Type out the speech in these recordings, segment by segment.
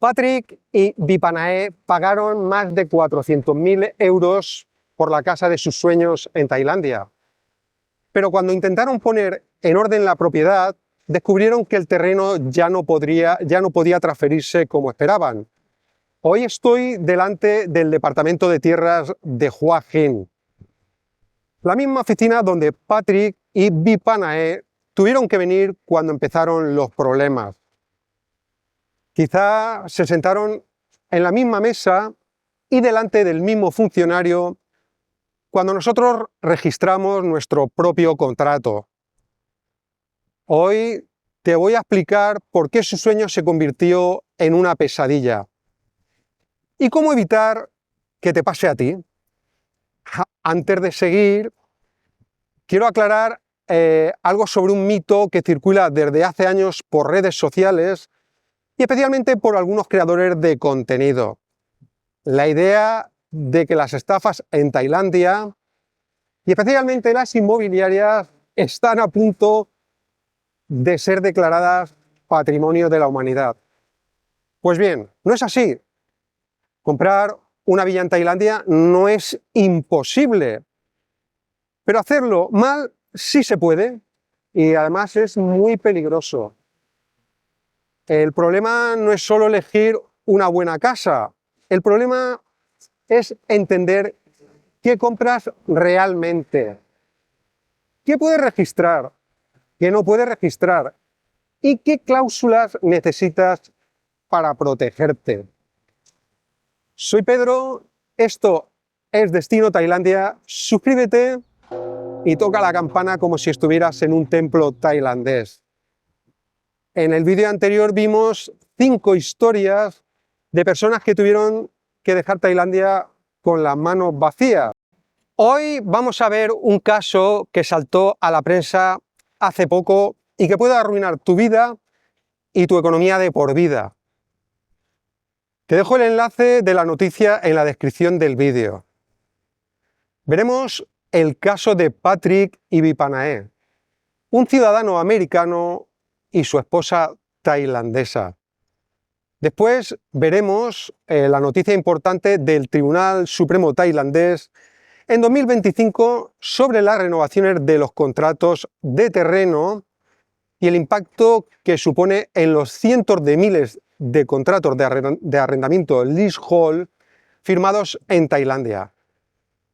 Patrick y Vipanae pagaron más de 400.000 euros por la casa de sus sueños en Tailandia. Pero cuando intentaron poner en orden la propiedad, descubrieron que el terreno ya no podía transferirse como esperaban. Hoy estoy delante del Departamento de Tierras de Hua Hin, la misma oficina donde Patrick y Vipanae tuvieron que venir cuando empezaron los problemas. Quizá se sentaron en la misma mesa y delante del mismo funcionario cuando nosotros registramos nuestro propio contrato. Hoy te voy a explicar por qué su sueño se convirtió en una pesadilla y cómo evitar que te pase a ti. Antes de seguir, quiero aclarar algo sobre un mito que circula desde hace años por redes sociales y especialmente por algunos creadores de contenido. La idea de que las estafas en Tailandia y especialmente las inmobiliarias están a punto de ser declaradas Patrimonio de la Humanidad. Pues bien, no es así. Comprar una villa en Tailandia no es imposible, pero hacerlo mal sí se puede y además es muy peligroso. El problema no es solo elegir una buena casa, el problema es entender qué compras realmente, qué puedes registrar, qué no puedes registrar y qué cláusulas necesitas para protegerte. Soy Pedro, esto es Destino Tailandia, suscríbete y toca la campana como si estuvieras en un templo tailandés. En el vídeo anterior vimos 5 historias de personas que tuvieron que dejar Tailandia con las manos vacías. Hoy vamos a ver un caso que saltó a la prensa hace poco y que puede arruinar tu vida y tu economía de por vida. Te dejo el enlace de la noticia en la descripción del vídeo. Veremos el caso de Patrick y Vipanae, un ciudadano americano y su esposa tailandesa. Después veremos la noticia importante del Tribunal Supremo tailandés en 2025 sobre las renovaciones de los contratos de terreno y el impacto que supone en los cientos de miles de contratos de arrendamiento leasehold firmados en Tailandia.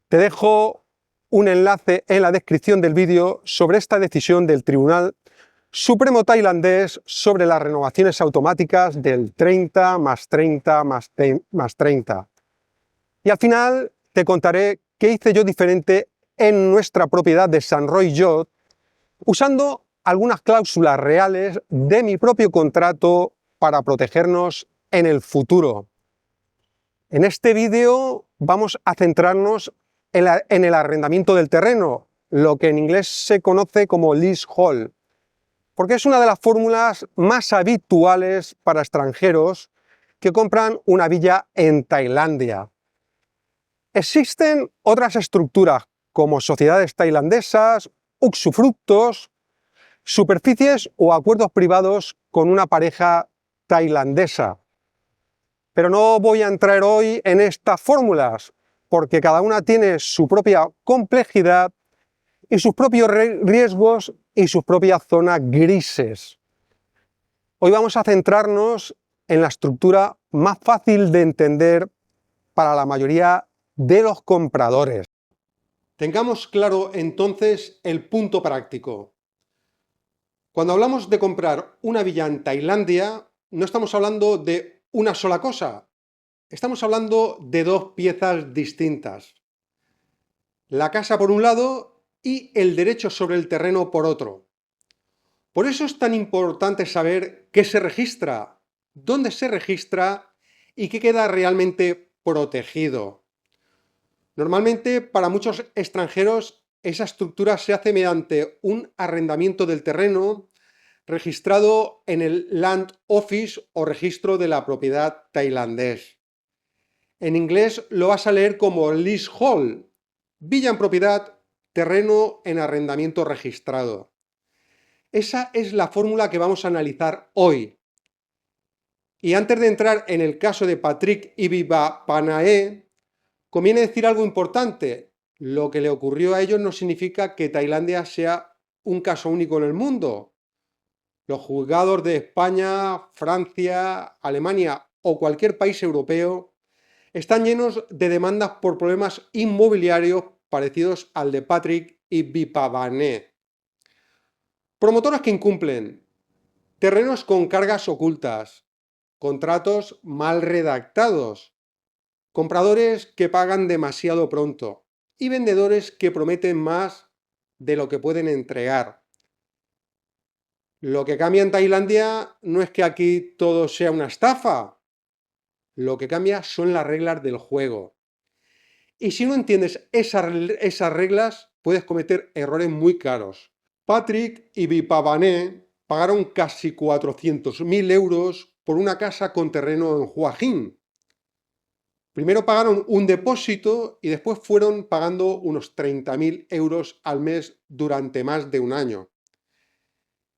Te dejo un enlace en la descripción del vídeo sobre esta decisión del Tribunal Supremo tailandés sobre las renovaciones automáticas del 30 más 30 más 30. Y al final te contaré qué hice yo diferente en nuestra propiedad de San Roy Yacht, usando algunas cláusulas reales de mi propio contrato para protegernos en el futuro. En este vídeo vamos a centrarnos en el arrendamiento del terreno, lo que en inglés se conoce como leasehold, porque es una de las fórmulas más habituales para extranjeros que compran una villa en Tailandia. Existen otras estructuras como sociedades tailandesas, usufructos, superficies o acuerdos privados con una pareja tailandesa. Pero no voy a entrar hoy en estas fórmulas, porque cada una tiene su propia complejidad y sus propios riesgos y sus propias zonas grises. Hoy vamos a centrarnos en la estructura más fácil de entender para la mayoría de los compradores. Tengamos claro entonces el punto práctico. Cuando hablamos de comprar una villa en Tailandia, no estamos hablando de una sola cosa, estamos hablando de 2 piezas distintas. La casa por un lado y el derecho sobre el terreno por otro. Por eso es tan importante saber qué se registra, dónde se registra y qué queda realmente protegido. Normalmente, para muchos extranjeros, esa estructura se hace mediante un arrendamiento del terreno registrado en el Land Office o registro de la propiedad tailandés. En inglés lo vas a leer como leasehold, villa en propiedad, terreno en arrendamiento registrado. Esa es la fórmula que vamos a analizar hoy. Y antes de entrar en el caso de Patrick Ibibapanae, conviene decir algo importante. Lo que le ocurrió a ellos no significa que Tailandia sea un caso único en el mundo. Los juzgados de España, Francia, Alemania o cualquier país europeo están llenos de demandas por problemas inmobiliarios parecidos al de Patrick Ibibapanae. Promotoras que incumplen, terrenos con cargas ocultas, contratos mal redactados, compradores que pagan demasiado pronto y vendedores que prometen más de lo que pueden entregar. Lo que cambia en Tailandia no es que aquí todo sea una estafa, lo que cambia son las reglas del juego. Y si no entiendes esas reglas, puedes cometer errores muy caros. Patrick y Vipavané pagaron casi 400.000 euros por una casa con terreno en Hua Hin. Primero pagaron un depósito y después fueron pagando unos 30.000 euros al mes durante más de un año.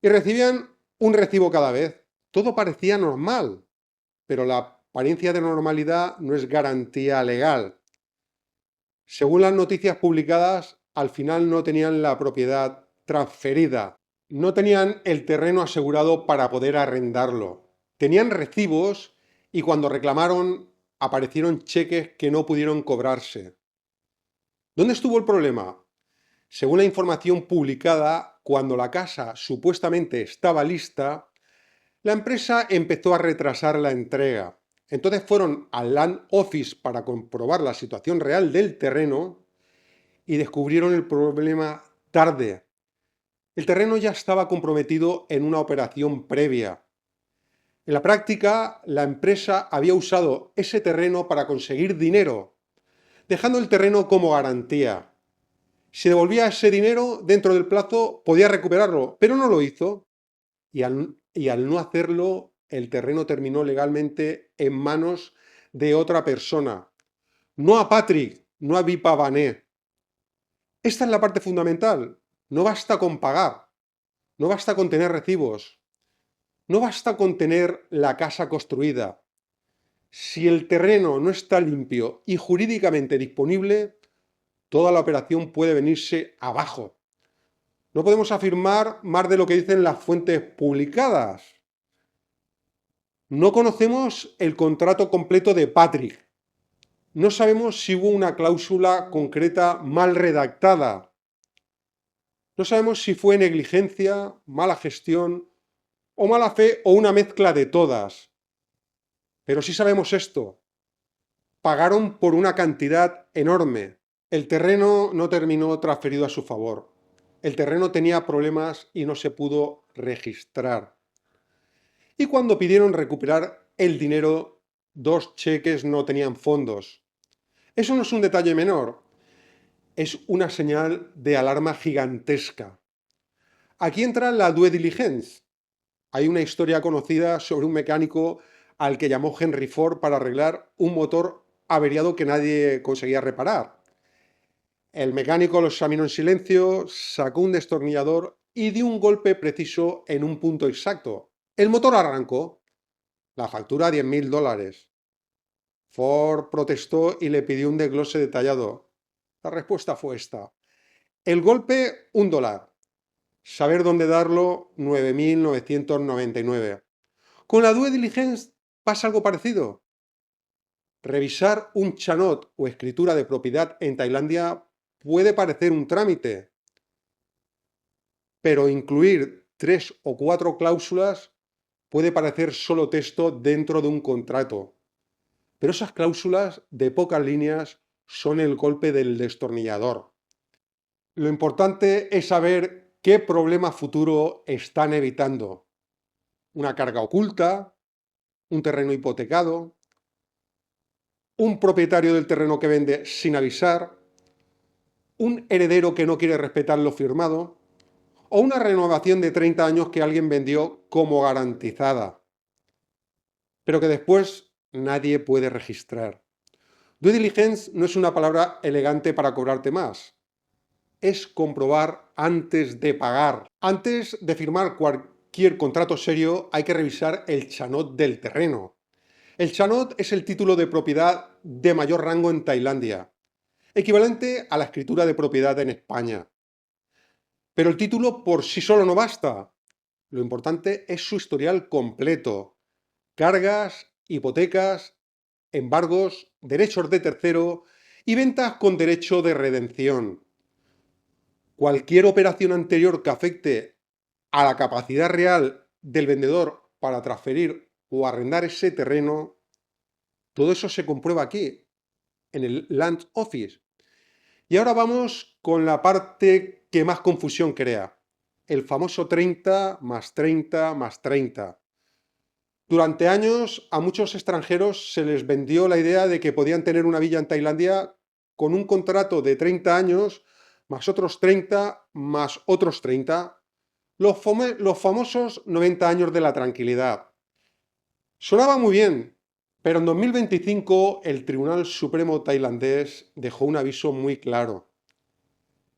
Y recibían un recibo cada vez. Todo parecía normal, pero la apariencia de normalidad no es garantía legal. Según las noticias publicadas, al final no tenían la propiedad transferida, no tenían el terreno asegurado para poder arrendarlo. Tenían recibos y cuando reclamaron aparecieron cheques que no pudieron cobrarse. ¿Dónde estuvo el problema? Según la información publicada, cuando la casa supuestamente estaba lista, la empresa empezó a retrasar la entrega. Entonces fueron al Land Office para comprobar la situación real del terreno y descubrieron el problema tarde. El terreno ya estaba comprometido en una operación previa. En la práctica, la empresa había usado ese terreno para conseguir dinero, dejando el terreno como garantía. Si devolvía ese dinero dentro del plazo, podía recuperarlo, pero no lo hizo. Y al no hacerlo, el terreno terminó legalmente en manos de otra persona. No a Patrick, no a Vipavané. Esta es la parte fundamental. No basta con pagar, no basta con tener recibos, no basta con tener la casa construida. Si el terreno no está limpio y jurídicamente disponible, toda la operación puede venirse abajo. No podemos afirmar más de lo que dicen las fuentes publicadas. No conocemos el contrato completo de Patrick. No sabemos si hubo una cláusula concreta mal redactada. No sabemos si fue negligencia, mala gestión o mala fe o una mezcla de todas. Pero sí sabemos esto. Pagaron por una cantidad enorme. El terreno no terminó transferido a su favor. El terreno tenía problemas y no se pudo registrar. Y cuando pidieron recuperar el dinero, 2 cheques no tenían fondos. Eso no es un detalle menor, es una señal de alarma gigantesca. Aquí entra la due diligence. Hay una historia conocida sobre un mecánico al que llamó Henry Ford para arreglar un motor averiado que nadie conseguía reparar. El mecánico lo examinó en silencio, sacó un destornillador y dio un golpe preciso en un punto exacto. El motor arrancó. La factura, $10.000. Ford protestó y le pidió un desglose detallado. La respuesta fue esta. El golpe, $1. Saber dónde darlo, 9.999. Con la due diligence pasa algo parecido. Revisar un chanot o escritura de propiedad en Tailandia puede parecer un trámite, pero incluir 3 o 4 cláusulas puede parecer solo texto dentro de un contrato. Pero esas cláusulas de pocas líneas son el golpe del destornillador. Lo importante es saber qué problema futuro están evitando. Una carga oculta, un terreno hipotecado, un propietario del terreno que vende sin avisar, un heredero que no quiere respetar lo firmado, o una renovación de 30 años que alguien vendió como garantizada, pero que después nadie puede registrar. Due diligence no es una palabra elegante para cobrarte más. Es comprobar antes de pagar. Antes de firmar cualquier contrato serio hay que revisar el chanot del terreno. El chanot es el título de propiedad de mayor rango en Tailandia, equivalente a la escritura de propiedad en España. Pero el título por sí solo no basta. Lo importante es su historial completo: cargas, hipotecas, embargos, derechos de tercero y ventas con derecho de redención. Cualquier operación anterior que afecte a la capacidad real del vendedor para transferir o arrendar ese terreno, todo eso se comprueba aquí, en el Land Office. Y ahora vamos con la parte que más confusión crea, el famoso 30 más 30 más 30. Durante años a muchos extranjeros se les vendió la idea de que podían tener una villa en Tailandia con un contrato de 30 años más otros 30 más otros 30, los famosos 90 años de la tranquilidad. Sonaba muy bien, pero en 2025 el Tribunal Supremo tailandés dejó un aviso muy claro.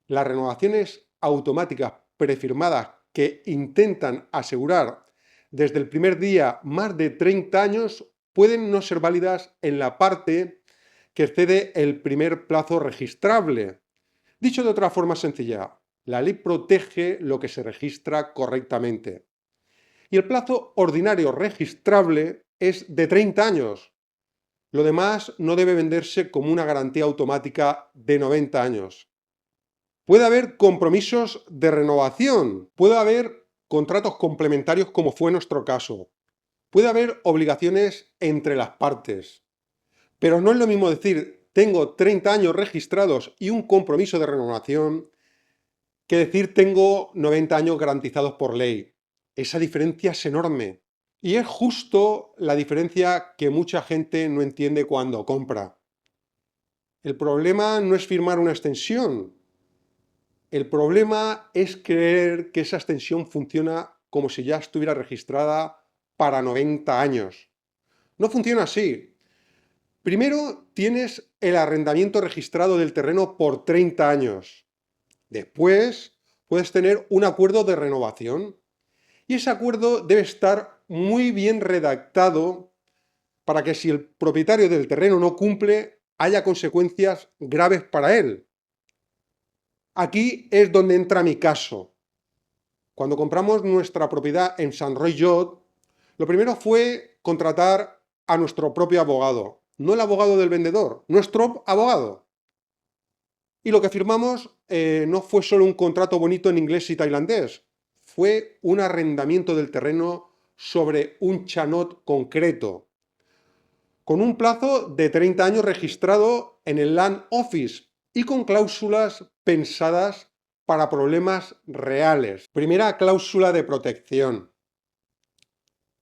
Las renovaciones automáticas prefirmadas que intentan asegurar desde el primer día más de 30 años pueden no ser válidas en la parte que excede el primer plazo registrable. Dicho de otra forma sencilla, la ley protege lo que se registra correctamente. Y el plazo ordinario registrable es de 30 años. Lo demás no debe venderse como una garantía automática de 90 años. Puede haber compromisos de renovación, puede haber contratos complementarios como fue nuestro caso, puede haber obligaciones entre las partes, pero no es lo mismo decir tengo 30 años registrados y un compromiso de renovación que decir tengo 90 años garantizados por ley. Esa diferencia es enorme y es justo la diferencia que mucha gente no entiende cuando compra. El problema no es firmar una extensión. El problema es creer que esa extensión funciona como si ya estuviera registrada para 90 años. No funciona así. Primero tienes el arrendamiento registrado del terreno por 30 años. Después puedes tener un acuerdo de renovación. Y ese acuerdo debe estar muy bien redactado para que si el propietario del terreno no cumple, haya consecuencias graves para él. Aquí es donde entra mi caso. Cuando compramos nuestra propiedad en San Roy Yacht, lo primero fue contratar a nuestro propio abogado, no el abogado del vendedor, nuestro abogado. Y lo que firmamos no fue solo un contrato bonito en inglés y tailandés, fue un arrendamiento del terreno sobre un chanot concreto, con un plazo de 30 años registrado en el Land Office y con cláusulas pensadas para problemas reales. Primera cláusula de protección.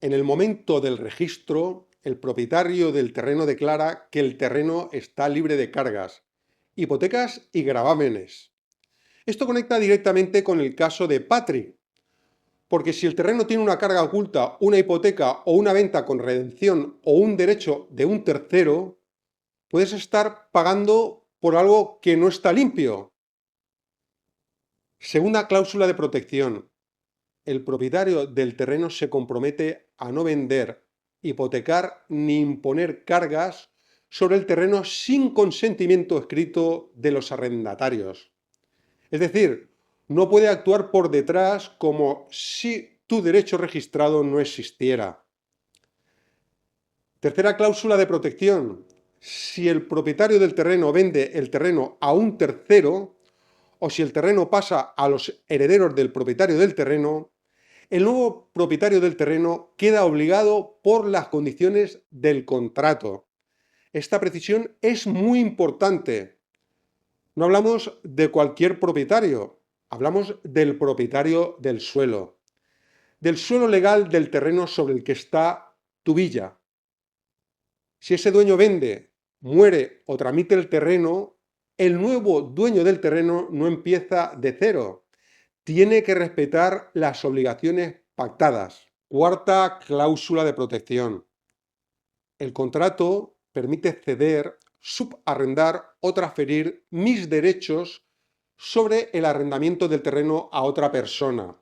En el momento del registro, el propietario del terreno declara que el terreno está libre de cargas, hipotecas y gravámenes. Esto conecta directamente con el caso de Patrick, porque si el terreno tiene una carga oculta, una hipoteca o una venta con redención o un derecho de un tercero, puedes estar pagando por algo que no está limpio. Segunda cláusula de protección. El propietario del terreno se compromete a no vender, hipotecar ni imponer cargas sobre el terreno sin consentimiento escrito de los arrendatarios. Es decir, no puede actuar por detrás como si tu derecho registrado no existiera. Tercera cláusula de protección. Si el propietario del terreno vende el terreno a un tercero, o si el terreno pasa a los herederos del propietario del terreno, el nuevo propietario del terreno queda obligado por las condiciones del contrato. Esta precisión es muy importante. No hablamos de cualquier propietario, hablamos del propietario del suelo legal del terreno sobre el que está tu villa. Si ese dueño vende, muere o tramite el terreno, el nuevo dueño del terreno no empieza de cero. Tiene que respetar las obligaciones pactadas. Cuarta cláusula de protección. El contrato permite ceder, subarrendar o transferir mis derechos sobre el arrendamiento del terreno a otra persona.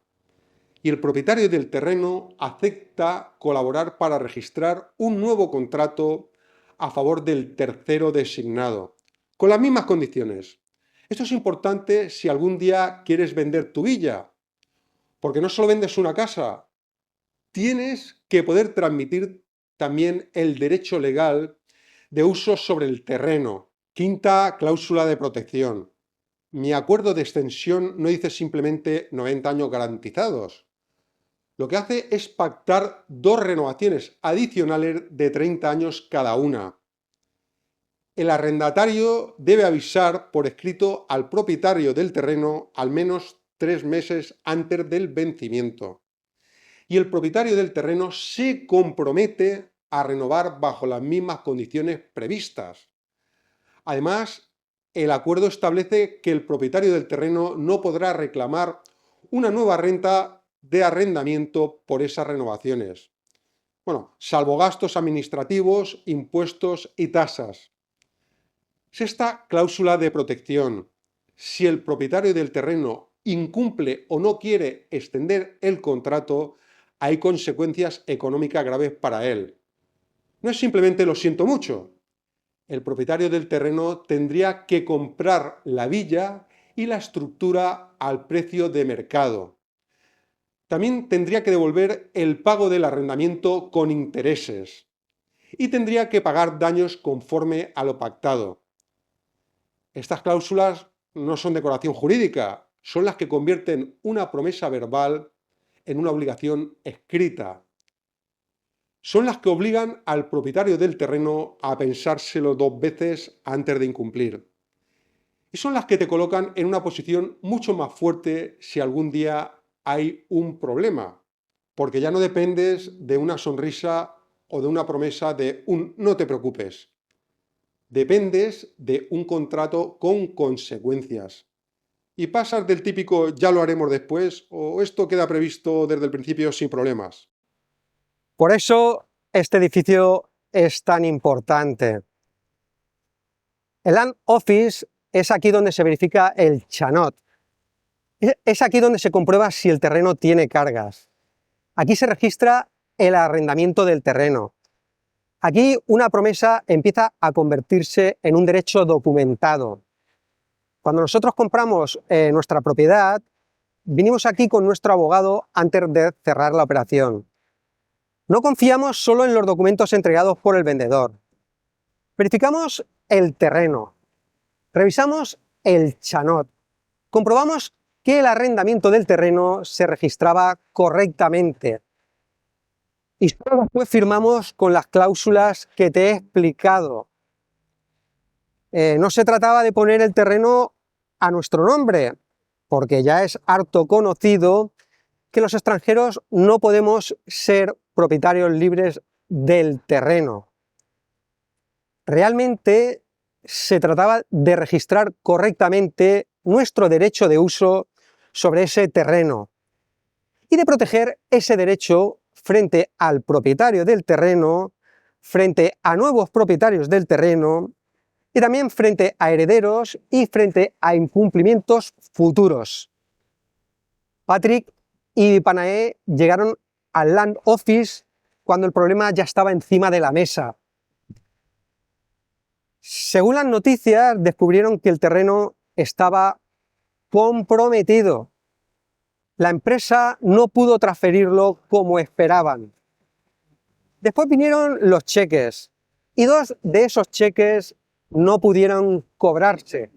y el propietario del terreno acepta colaborar para registrar un nuevo contrato a favor del tercero designado, con las mismas condiciones. Esto es importante si algún día quieres vender tu villa, porque no solo vendes una casa, tienes que poder transmitir también el derecho legal de uso sobre el terreno. Quinta cláusula de protección. Mi acuerdo de extensión no dice simplemente 90 años garantizados. Lo que hace es pactar dos renovaciones adicionales de 30 años cada una. El arrendatario debe avisar por escrito al propietario del terreno al menos 3 meses antes del vencimiento. Y el propietario del terreno se compromete a renovar bajo las mismas condiciones previstas. Además, el acuerdo establece que el propietario del terreno no podrá reclamar una nueva renta de arrendamiento por esas renovaciones. Bueno, salvo gastos administrativos, impuestos y tasas. Sexta cláusula de protección. Si el propietario del terreno incumple o no quiere extender el contrato, hay consecuencias económicas graves para él. No es simplemente lo siento mucho. El propietario del terreno tendría que comprar la villa y la estructura al precio de mercado. También tendría que devolver el pago del arrendamiento con intereses y tendría que pagar daños conforme a lo pactado. Estas cláusulas no son decoración jurídica, son las que convierten una promesa verbal en una obligación escrita. Son las que obligan al propietario del terreno a pensárselo 2 veces antes de incumplir. Y son las que te colocan en una posición mucho más fuerte si algún día hay un problema, porque ya no dependes de una sonrisa o de una promesa de un no te preocupes. Dependes de un contrato con consecuencias. Y pasas del típico ya lo haremos después o esto queda previsto desde el principio sin problemas. Por eso este edificio es tan importante. El Land Office es aquí donde se verifica el chanot. Es aquí donde se comprueba si el terreno tiene cargas. Aquí se registra el arrendamiento del terreno. Aquí una promesa empieza a convertirse en un derecho documentado. Cuando nosotros compramos nuestra propiedad, vinimos aquí con nuestro abogado antes de cerrar la operación. No confiamos solo en los documentos entregados por el vendedor. Verificamos el terreno, revisamos el chanot, comprobamos que el arrendamiento del terreno se registraba correctamente y solo después firmamos con las cláusulas que te he explicado. No se trataba de poner el terreno a nuestro nombre, porque ya es harto conocido que los extranjeros no podemos ser propietarios libres del terreno. Realmente se trataba de registrar correctamente nuestro derecho de uso sobre ese terreno y de proteger ese derecho frente al propietario del terreno, frente a nuevos propietarios del terreno y también frente a herederos y frente a incumplimientos futuros. Patrick y Panae llegaron al Land Office cuando el problema ya estaba encima de la mesa. Según las noticias, descubrieron que el terreno estaba comprometido. La empresa no pudo transferirlo como esperaban. Después vinieron los cheques y 2 de esos cheques no pudieron cobrarse.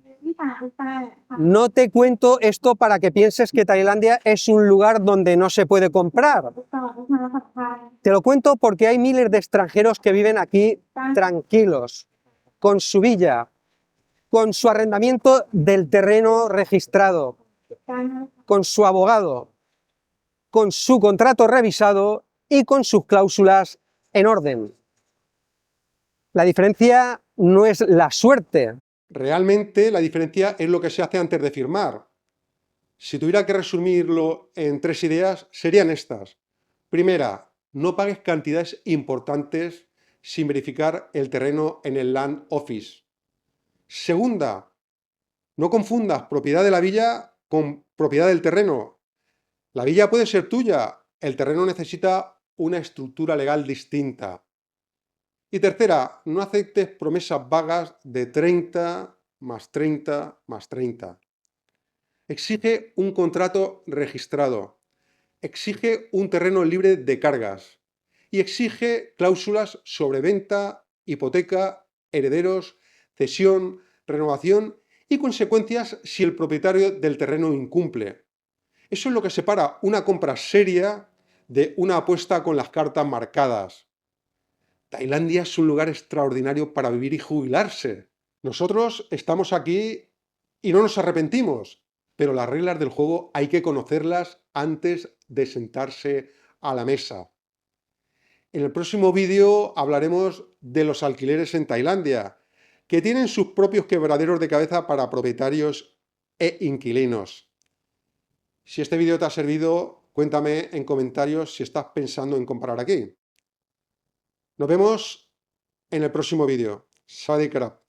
No te cuento esto para que pienses que Tailandia es un lugar donde no se puede comprar. Te lo cuento porque hay miles de extranjeros que viven aquí tranquilos, con su villa, con su arrendamiento del terreno registrado, con su abogado, con su contrato revisado y con sus cláusulas en orden. La diferencia no es la suerte. Realmente la diferencia es lo que se hace antes de firmar. Si tuviera que resumirlo en 3 ideas, serían estas. Primera, no pagues cantidades importantes sin verificar el terreno en el Land Office. Segunda, no confundas propiedad de la villa con propiedad del terreno. La villa puede ser tuya, el terreno necesita una estructura legal distinta. Y tercera, no aceptes promesas vagas de 30 más 30 más 30. Exige un contrato registrado, exige un terreno libre de cargas y exige cláusulas sobre venta, hipoteca, herederos, cesión, renovación y consecuencias si el propietario del terreno incumple. Eso es lo que separa una compra seria de una apuesta con las cartas marcadas. Tailandia es un lugar extraordinario para vivir y jubilarse. Nosotros estamos aquí y no nos arrepentimos, pero las reglas del juego hay que conocerlas antes de sentarse a la mesa. En el próximo vídeo hablaremos de los alquileres en Tailandia, que tienen sus propios quebraderos de cabeza para propietarios e inquilinos. Si este vídeo te ha servido, cuéntame en comentarios si estás pensando en comprar aquí. Nos vemos en el próximo vídeo. Sawadee krap.